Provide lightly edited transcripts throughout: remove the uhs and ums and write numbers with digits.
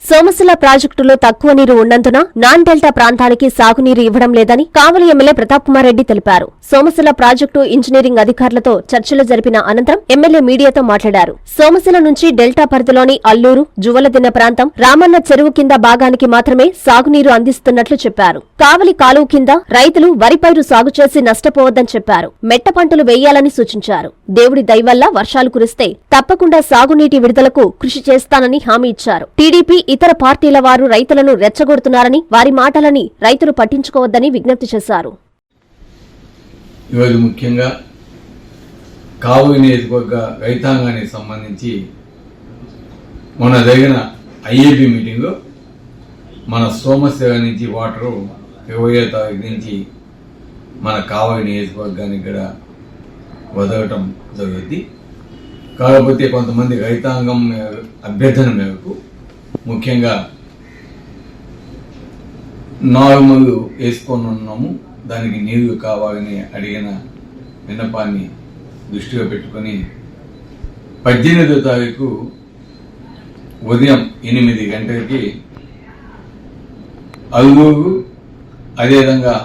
సోమశిల ప్రాజెక్టులో తక్కువ నీరు ఉన్నందున నాన్ డెల్టా ప్రాంతానికి సాగునీరు ఇవ్వడం లేదని కావలి ఎమ్మెల్యే ప్రతాప్ కుమార్ రెడ్డి తెలిపారు. సోమశిల ప్రాజెక్టు ఇంజనీరింగ్ అధికారులతో చర్చలు జరిపిన అనంతరం ఎమ్మెల్యే మీడియాతో మాట్లాడారు. సోమశిల నుంచి డెల్టా పరిధిలోని అల్లూరు, జువలదిన్న ప్రాంతం, రామన్న చెరువు కింద భాగానికి మాత్రమే సాగునీరు అందిస్తున్నట్లు చెప్పారు. కావలి కాలువ కింద రైతులు వరి పైరు సాగు చేసి నష్టపోవద్దని చెప్పారు. మెట్ట పంటలు వేయాలని సూచించారు. దేవుడి దయ వల్ల వర్షాలు కురిస్తే తప్పకుండా సాగునీటి విడుదలకు కృషి చేస్తానని హామీ ఇచ్చారు. టీడీపీ ఇతర పార్టీల వారు రైతులను రెచ్చగొడుతున్నారని, వారి మాటలని రైతులు పట్టించుకోవద్దని విజ్ఞప్తి చేశారు. ఈరోజు ముఖ్యంగా కావలి నియోజకవర్గ రైతాంగానికి సంబంధించి మొన్న జరిగిన ఐఏబీ మీటింగ్లో మన సోమశిల నుంచి వాటరు 20వ తారీఖు నుంచి మన కావలి నియోజకవర్గానికి కూడా వదలటం జరుగుతుంది. కాకపోతే కొంతమంది రైతాంగం అభ్యర్థన మేరకు ముఖ్యంగా నార్మల్ వేసుకొని ఉన్నాము, దానికి నీళ్లు కావాలని అడిగిన విన్నపాన్ని దృష్టిలో పెట్టుకొని 18వ తారీఖు ఉదయం 8 గంటలకి అల్లూరు, అదేవిధంగా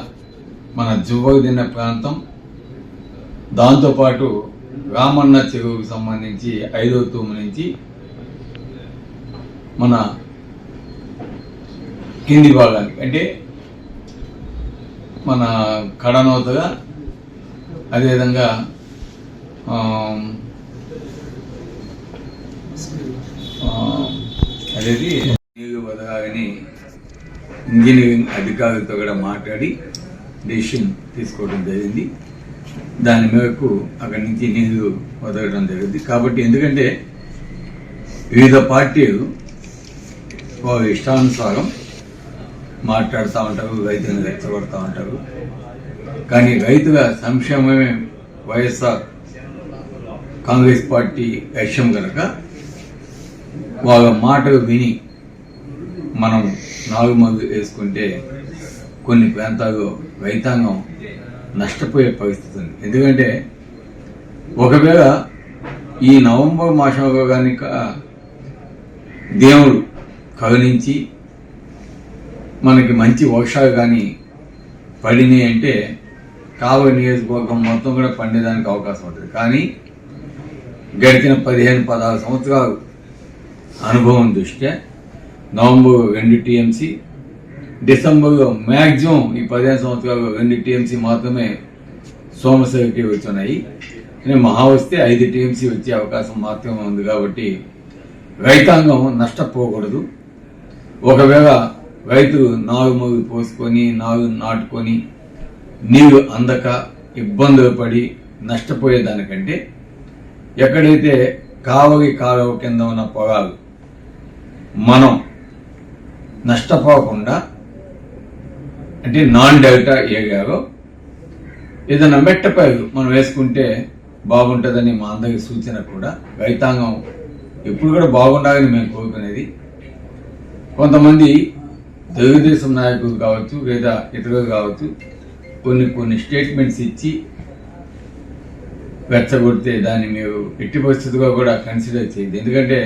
మన జువ్వదిన్న ప్రాంతం, దాంతోపాటు రామన్న చెరువుకు సంబంధించి 5వ తూము నుంచి మన కింది భాగానికి అంటే మన కడనౌతగా, అదేవిధంగా అదేది నీళ్లు వదలాలని ఇంజనీరింగ్ అధికారులతో కూడా మాట్లాడి డెసిషన్ తీసుకోవడం జరిగింది. దాని మేరకు అక్కడి నుంచి నీళ్లు వదలడం జరిగింది. కాబట్టి ఎందుకంటే వివిధ పార్టీలు వారి ఇష్టానుసారం మాట్లాడుతూ ఉంటారు, రైతులను రెచ్చగొడతా ఉంటారు. కానీ రైతుల సంక్షేమమే వైఎస్ఆర్ కాంగ్రెస్ పార్టీ లక్ష్యం కనుక వాళ్ళ మాటలు విని మనం నాలుగు వేసుకుంటే కొన్ని ప్రాంతాల్లో రైతాంగం నష్టపోయే పరిస్థితి ఉంది. ఎందుకంటే ఒకవేళ ఈ నవంబర్ మాసంలో కనుక దేవుడు కరుణించి మనకి మంచి వర్షాలు కానీ పడినాయి అంటే కావలి నియోజకవర్గం మొత్తం కూడా పండేదానికి అవకాశం ఉంటుంది. కానీ గడిచిన 15-16 సంవత్సరాలు అనుభవం దృష్ట్యా నవంబర్ 2 టీఎంసీ, డిసెంబర్లో మ్యాక్సిమం ఈ 15 సంవత్సరాలు 2 టీఎంసీ మాత్రమే సోమశిలకి వచ్చున్నాయి. మహా వస్తే 5 టీఎంసీ వచ్చే అవకాశం మాత్రమే ఉంది. కాబట్టి రైతాంగం నష్టపోకూడదు. ఒకవేళ రైతులు నారు పోసుకొని నారు నాటుకొని నీరు అందక ఇబ్బందులు పడి నష్టపోయేదానికంటే ఎక్కడైతే కావలి కాలువ కింద ఉన్న పొలాలు మనం నష్టపోకుండా అంటే నాన్ డెల్టా ఏరియాలో ఏదైనా మెట్టపైరు మనం వేసుకుంటే బాగుంటుందని మా అందరికి సూచన కూడా. రైతాంగం ఎప్పుడు కూడా బాగుండాలని మేము కోరుకునేది. కొంతమంది తెలుగుదేశం నాయకులు కావచ్చు లేదా ఇతరులు కావచ్చు కొన్ని స్టేట్మెంట్స్ ఇచ్చి వెచ్చగొడితే దాన్ని మీరు ఎట్టి పరిస్థితిగా కూడా కన్సిడర్ చేయదు. ఎందుకంటే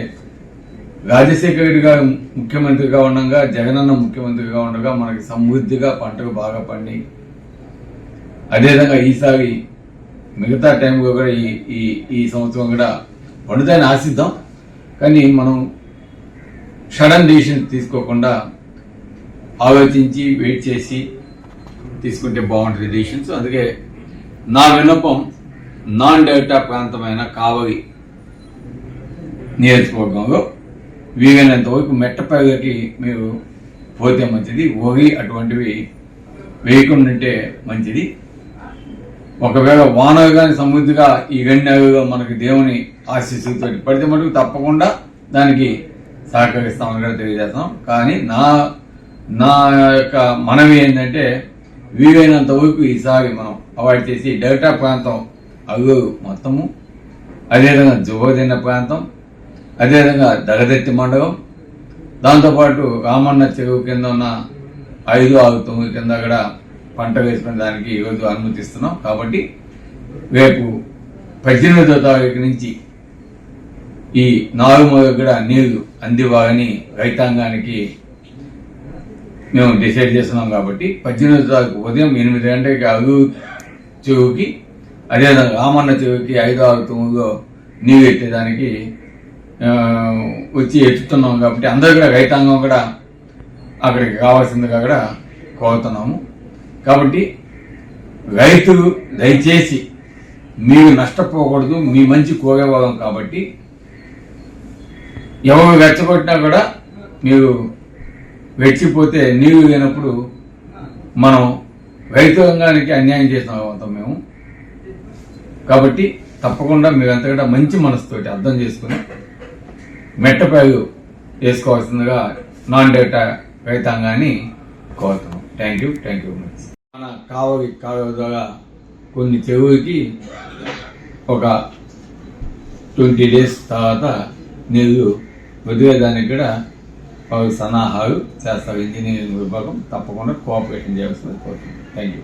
రాజశేఖర రెడ్డి గారు ముఖ్యమంత్రిగా ఉండగా, జగనన్న ముఖ్యమంత్రిగా ఉండగా మనకి సమృద్ధిగా పంటలు బాగా పండి, అదేవిధంగా ఈసారి మిగతా టైంలో కూడా ఈ సంవత్సరం కూడా పండుతాయని ఆశిద్దాం. కానీ మనం సడన్ డిసిషన్ తీసుకోకుండా ఆలోచించి వెయిట్ చేసి తీసుకుంటే బాగుంటుంది డిసిషన్స్. అందుకే నా విన్నపం నాన్ డెల్టా ప్రాంతమైన కావలి నియోజకవర్గంలో వీలైనంత వరకు మెట్టపైలకి మీరు పోతే మంచిది. వరి అటువంటివి వేయకుండా ఉంటే మంచిది. ఒకవేళ వానలు కానీ సమృద్ధిగా ఈ 2 నెలలుగా మనకి దేవుని ఆశీస్సులతో పడితే మటుకు తప్పకుండా దానికి సహకరిస్తామని కూడా తెలియజేస్తాం. కానీ నా యొక్క మనవి ఏంటంటే వీలైనంత వరకు ఈసారి మనం అవాయిడ్ చేసి డెల్టా ప్రాంతం అల్లూరు మొత్తము, అదేవిధంగా జువ్వదిన్న ప్రాంతం, అదేవిధంగా దగదెత్తి మండలం, దాంతోపాటు రామన్న చెరువు కింద ఉన్న 5, 6, 9 కింద కూడా పంట వేసుకునే దానికి ఈరోజు అనుమతిస్తున్నాం. కాబట్టి రేపు 18వ తారీఖు నుంచి ఈ నాలుగు కూడా నీళ్లు అందివ్వాలని రైతాంగానికి మేము డిసైడ్ చేస్తున్నాం. కాబట్టి 18వ తారీఖు ఉదయం 8 గంటలకి అగు చెరువుకి, అదేవిధంగా రామన్న చెరువుకి 5, 6, 9 నీళ్ళు ఎత్తేదానికి వచ్చి ఎత్తుతున్నాం. కాబట్టి అందరూ కూడా రైతాంగం కూడా అక్కడికి కావాల్సిందిగా కూడా కోరుతున్నాము. కాబట్టి రైతులు దయచేసి మీరు నష్టపోకూడదు, మీ మంచి కోరేవాళ్ళం. కాబట్టి ఎవరు రెచ్చగొట్టినా కూడా మీరు వెచ్చిపోతే నీళ్లు లేనప్పుడు మనం రైతు రంగానికి అన్యాయం చేసిన అవుతాం మేము. కాబట్టి తప్పకుండా మీరంతా కూడా మంచి మనసుతోటి అర్థం చేసుకుని మెట్టపాయలు వేసుకోవాల్సిందిగా నాన్ డేటా రైతాంగాన్ని కోరుతున్నాం. Thank you much. మన కావలి ద్వారా కొన్ని చెరువులకి ఒక 20 days తర్వాత నీళ్లు వదిలేదానికి కూడా వాళ్ళు సన్నాహాలు చేస్తారు. ఇంజనీరింగ్ విభాగం తప్పకుండా కోఆపరేషన్ చేయాల్సింది కోరుతున్నాం. Thank you.